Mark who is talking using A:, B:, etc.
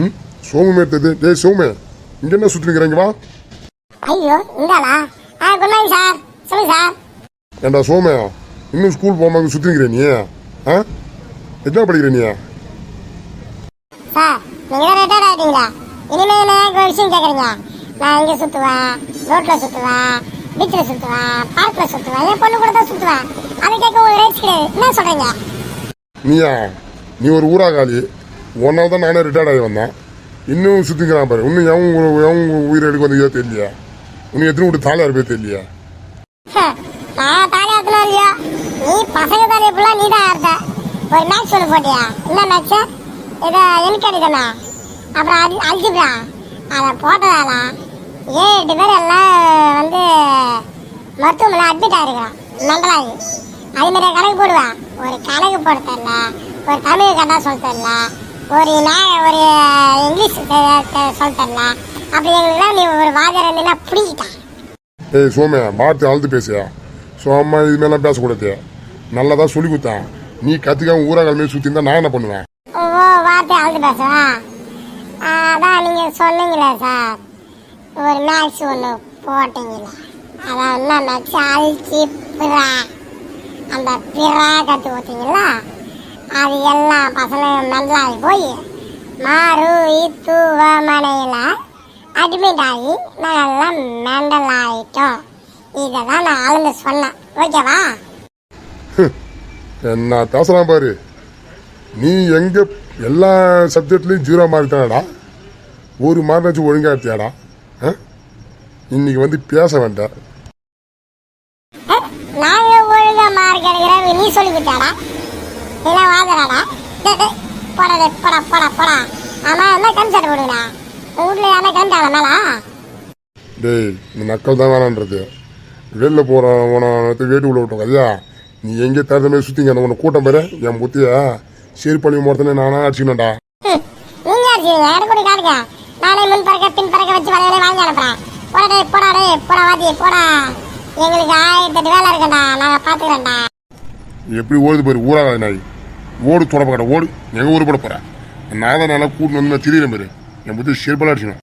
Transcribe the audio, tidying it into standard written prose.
A: ம் சோமு எடுத்தது டேய் சோமு இங்க என்ன சுத்திக்கிறீங்க வா.
B: ஐயோ இந்தாளா? Good morning sir. சொல்லுங்க சார்.
A: ஏண்டா சோமு இன்னும் ஸ்கூல் போகாம சுத்திக்கிறீ நீ? என்ன படிக்கிற நீ?
B: சார் நீங்க தான் ரிட்டையர்ட் ஆகிட்டீங்களா? இனிமே என்ன விஷயம் கேட்குறீங்க? நான் இங்கே சுற்றுவேன், ரோட்டில் சுற்றுவேன், பீச்சில் சுற்றுவேன், பார்க்கில் சுற்றுவேன், என் பொண்ணு கூட தான் சுற்றுவேன். அதை கேட்க ஒரு ரைட்ஸ் கிடையாது. என்ன சொல்கிறீங்க?
A: நீயா நீ ஒரு ஊராகாளி, ஒன்னால தான் நானே ரிட்டையர்ட் ஆகி வந்தேன். இன்னும் சுத்திக்கிறான் பாரு. இன்னும் எவன் உயிரை எடுக்க வந்தீங்க தெரியலையா? இன்னும் எத்தனை விட்டு தாலியா இருப்பே தெரியலையா?
B: நான் தாலியா இருக்கணும் இல்லையா? நீ பசங்க தாலியா ஃபுல்லாக நீ தான் இருந்த. ஒரு மேட்ச் ஒன்று போட்டியா? என்ன மேட்ச்சு? இதை எனக்கு அடிக்கணா அப்புறம் அல்ஜிப்ரா அதை போட்டதால 7 பேர் எல்லாம் வந்து மருத்துவமனை அட்மிட் ஆகிருக்கிறான். மண்டலாகி அது மாதிரி கணக்கு போடுவேன். ஒரு கணக்கு போட தெரியல, ஒரு தமிழ் கண்டா சொல்ல தெரியல, ஒரு இங்கிலீஷ் சொல்ல தெரியல. அப்படி எங்களுக்குலாம் நீ ஒரு வாதியார் இருந்தீங்கன்னா பிடிக்கிட்டான்.
A: ஏய் சோமே பார்த்து அழுது பேசியா? சோம்மா இது மாதிரிலாம் பேசக்கூடாது. நல்லதா சொல்லி கொடுத்தேன். நீ கத்திக்காம ஊராகால் சுத்தி இருந்தா நான் என்ன பண்ணுவேன்?
B: ஓ வார்த்தை அழுது பேசுவேன். அதான் நீங்க சொன்னீங்களே சார், ஒரு மேட்ச் ஒன்று போட்டீங்களே, அதான் என்ன மேட்ச்? அழிச்சி பிறா, அந்த பிறா கற்று ஊற்றிங்களா, அது எல்லா பசங்களும் மெண்டலாகி போய் மருத்துவமனையில் அட்மிட் ஆகி நாங்கெல்லாம் மெண்டல் ஆகிட்டோம். இதை தான் நான் அழுந்து சொன்னேன். ஓகேவா?
A: என்ன பேசலாம் பாரு. நீ எங்க எல்லா சப்ஜெக்ட்லயும் 0 மார்க் தானடா. ஒரு மார்க்காச்சும் ஒழுங்கா எடுத்தியாடா? இன்னைக்கு வந்து பேச வேண்டாம்.
B: நாங்க ஒழுங்கா மார்க் எடுக்கிறேன் நீ சொல்லிக்கிட்டாடா? இதெல்லாம் வாதராடா? போடா போடா போடா போடா. ஆமா என்ன கன்சர்ட் போடுவா? வீட்டுல யாரா கண்டாள மேலா?
A: டேய் இந்த நக்கல் தான் வேணான்றது. வெளில போற வீட்டு உள்ள விட்டோம் ஐயா. நீ எங்கே தரத மாதிரி சுத்திங்க அந்த உன்னை கூட்டம் பாரு. என் புத்திய செருப்பள்ளி மோர்த்தனே நானா அடிச்சுக்கணும்டா.
B: நீங்க அடிச்சுங்க எனக்கு கூட காடுங்க. நானே முன் பறக்க பின் பறக்க வச்சு வலையில வாங்கி அனுப்புறேன். போடா போடா டே போடா வாதி போடா. எங்களுக்கு 1008 வேலை இருக்குடா, நாங்க பாத்துக்கிறேன்டா.
A: எப்படி ஓடுது பாரு ஊராக நாய். ஓடு தொடப்ப கடை ஓடு. எங்க ஊரு போட போற? நான் தான் நல்லா கூட்டு வந்து திடீர்னு பாரு. என் புத்தி செருப்பெல்லாம் அடிச்சுக்கணும்.